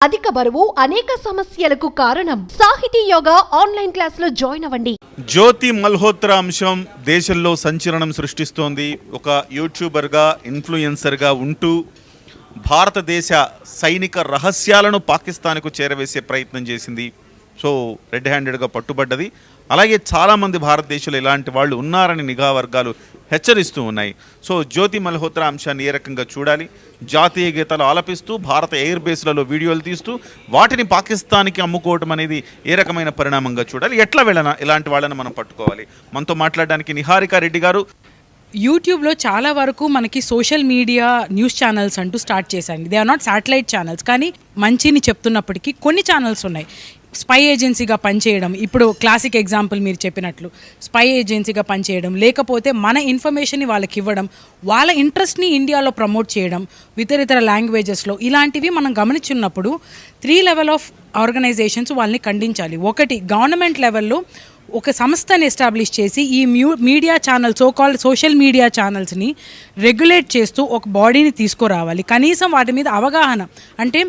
అధిక బరువు అనేక సమస్యలకు కారణం. సాహితీ యోగా ఆన్లైన్ క్లాసులో జాయిన్ అవ్వండి. జ్యోతి మల్హోత్రా అంశం దేశంలో సంచలనం సృష్టిస్తోంది. ఒక యూట్యూబర్గా ఇన్ఫ్లుయెన్సర్గా ఉంటూ భారతదేశ సైనిక రహస్యాలను పాకిస్తాన్కు చేరవేసే ప్రయత్నం చేసింది. సో రెడ్ హ్యాండెడ్గా పట్టుబడ్డది. అలాగే చాలామంది భారతదేశంలో ఇలాంటి వాళ్ళు ఉన్నారని నిఘా వర్గాలు హెచ్చరిస్తూ ఉన్నాయి. సో జ్యోతి మల్హోత్రా అంశాన్ని ఏ రకంగా చూడాలి? జాతీయ గీతాలు ఆలపిస్తూ భారత ఎయిర్ బేస్లలో వీడియోలు తీస్తూ వాటిని పాకిస్తాన్కి అమ్ముకోవటం అనేది ఏ రకమైన పరిణామంగా చూడాలి? ఎట్లా వెళ్ళనా ఇలాంటి వాళ్ళని మనం పట్టుకోవాలి? మనతో మాట్లాడడానికి నిహారిక రెడ్డి గారు. యూట్యూబ్లో చాలా వరకు మనకి సోషల్ మీడియా న్యూస్ ఛానల్స్ అంటూ స్టార్ట్ చేశాయండి. They are not satellite channels, కానీ మంచిని చెప్తున్నప్పటికీ కొన్ని ఛానల్స్ ఉన్నాయి స్పై ఏజెన్సీగా పనిచేయడం. ఇప్పుడు క్లాసిక్ ఎగ్జాంపుల్ మీరు చెప్పినట్లు స్పై ఏజెన్సీగా పనిచేయడం, లేకపోతే మన ఇన్ఫర్మేషన్ని వాళ్ళకి ఇవ్వడం, వాళ్ళ ఇంట్రెస్ట్ని ఇండియాలో ప్రమోట్ చేయడం ఇతర లాంగ్వేజెస్లో. ఇలాంటివి మనం గమనించున్నప్పుడు 3 లెవెల్ ఆఫ్ ఆర్గనైజేషన్స్ వాళ్ళని ఖండించాలి. ఒకటి, గవర్నమెంట్ లెవెల్లో ఒక సంస్థని ఎస్టాబ్లిష్ చేసి ఈ media channels, so called social media ఛానల్స్ని రెగ్యులేట్ చేస్తూ ఒక బాడీని తీసుకురావాలి. కనీసం వాటి మీద అవగాహన, అంటే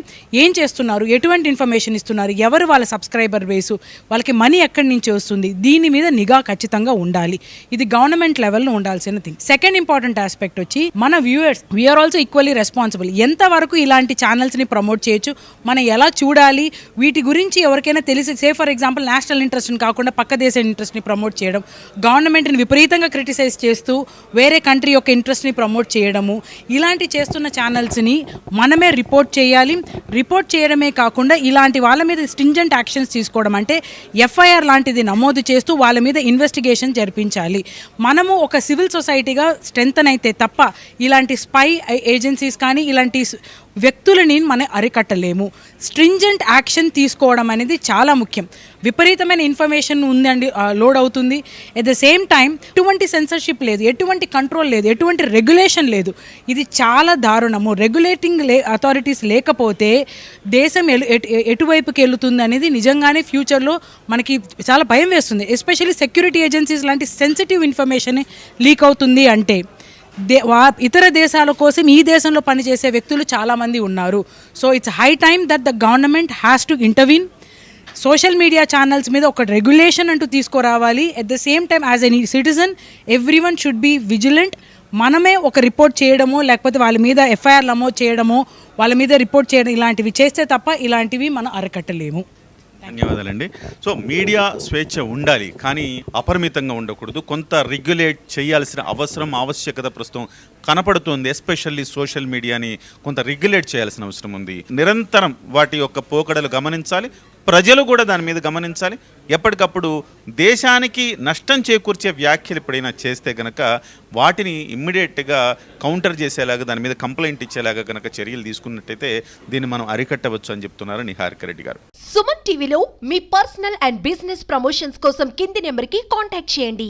ఏం చేస్తున్నారు, ఎటువంటి ఇన్ఫర్మేషన్ ఇస్తున్నారు, ఎవరు వాళ్ళ సబ్స్క్రైబర్ బేసు, వాళ్ళకి మనీ ఎక్కడి నుంచి వస్తుంది, దీని మీద నిఘా ఖచ్చితంగా ఉండాలి. ఇది గవర్నమెంట్ లెవెల్లో ఉండాల్సిన థింగ్. సెకండ్ ఇంపార్టెంట్ ఆస్పెక్ట్ వచ్చి మన viewers, we are also equally responsible. ఎంతవరకు ఇలాంటి ఛానల్స్ని ప్రమోట్ చేయొచ్చు, మనం ఎలా చూడాలి, వీటి గురించి ఎవరికైనా తెలిసి, సే ఫర్ ఎగ్జాంపుల్ నేషనల్ ఇంట్రెస్ట్ని కాకుండా పక్క దేశ ఇంట్రెస్ట్ని ప్రమోట్ చేయడం, గవర్నమెంట్ని విపరీతంగా క్రిటిసైజ్ చేస్తూ వేరే కంట్రీ యొక్క ఇంట్రెస్ట్ని ప్రమోట్ చేయడము, ఇలాంటి చేస్తున్న ఛానల్స్ని మనమే రిపోర్ట్ చేయాలి. రిపోర్ట్ చేయడమే కాకుండా ఇలాంటి వాళ్ళ మీద స్ట్రింజెంట్ యాక్షన్స్ తీసుకోవడం, అంటే ఎఫ్ఐఆర్ లాంటిది నమోదు చేస్తూ వాళ్ళ మీద ఇన్వెస్టిగేషన్ జరిపించాలి. మనము ఒక సివిల్ సొసైటీగా స్ట్రెంగ్తన్ అయితే తప్ప ఇలాంటి స్పై ఏజెన్సీస్ కానీ ఇలాంటి వ్యక్తులని మనం అరికట్టలేము. స్ట్రింజెంట్ యాక్షన్ తీసుకోవడం అనేది చాలా ముఖ్యం. విపరీతమైన ఇన్ఫర్మేషన్ ఉందండి, లోడ్ అవుతుంది. ఎట్ ద సేమ్ టైం ఎటువంటి సెన్సర్షిప్ లేదు, ఎటువంటి కంట్రోల్ లేదు, ఎటువంటి రెగ్యులేషన్ లేదు. ఇది చాలా దారుణము. రెగ్యులేటింగ్ అథారిటీస్ లేకపోతే దేశం ఎటువైపుకి వెళుతుంది అనేది నిజంగానే ఫ్యూచర్లో మనకి చాలా భయం వేస్తుంది. ఎస్పెషల్లీ సెక్యూరిటీ ఏజెన్సీస్ లాంటి సెన్సిటివ్ ఇన్ఫర్మేషన్ లీక్ అవుతుంది అంటే ఇతర దేశాల కోసం ఈ దేశంలో పనిచేసే వ్యక్తులు చాలామంది ఉన్నారు. So it's high time that the government has to intervene. Social media channels మీద ఒక రెగ్యులేషన్ అంటూ తీసుకురావాలి. At the same time as a citizen everyone should be vigilant. మనమే ఒక రిపోర్ట్ చేయడమో, లేకపోతే వాళ్ళ మీద ఎఫ్ఐఆర్ నమోదు చేయడమో, వాళ్ళ మీద రిపోర్ట్ చేయడం, ఇలాంటివి చేస్తే తప్ప ఇలాంటివి మనం అరికట్టలేము. ధన్యవాదాలండి. సో మీడియా స్వేచ్ఛ ఉండాలి, కానీ అపరిమితంగా ఉండకూడదు. కొంత రెగ్యులేట్ చేయాల్సిన ఆవశ్యకత ప్రస్తుతం కనపడుతుంది. ఎస్పెషల్లీ సోషల్ మీడియాని కొంత రెగ్యులేట్ చేయాల్సిన అవసరం ఉంది. నిరంతరం వాటి యొక్క పోకడలు గమనించాలి, ప్రజలు కూడా దాని మీద గమనించాలి. ఎప్పటికప్పుడు దేశానికి నష్టం చేకూర్చే వ్యాఖ్యలు ఎప్పుడైనా చేస్తే కనుక వాటిని ఇమ్మీడియట్గా కౌంటర్ చేసేలాగా, దాని మీద కంప్లైంట్ ఇచ్చేలాగా కనుక చర్యలు తీసుకున్నట్టయితే దీన్ని మనం అరికట్టవచ్చు అని చెప్తున్నారు నిహారిక రెడ్డి గారు. సుమన్ టీవీలో మీ పర్సనల్ అండ్ బిజినెస్ ప్రమోషన్స్ కోసం కింది నెంబర్కి కాంటాక్ట్ చేయండి.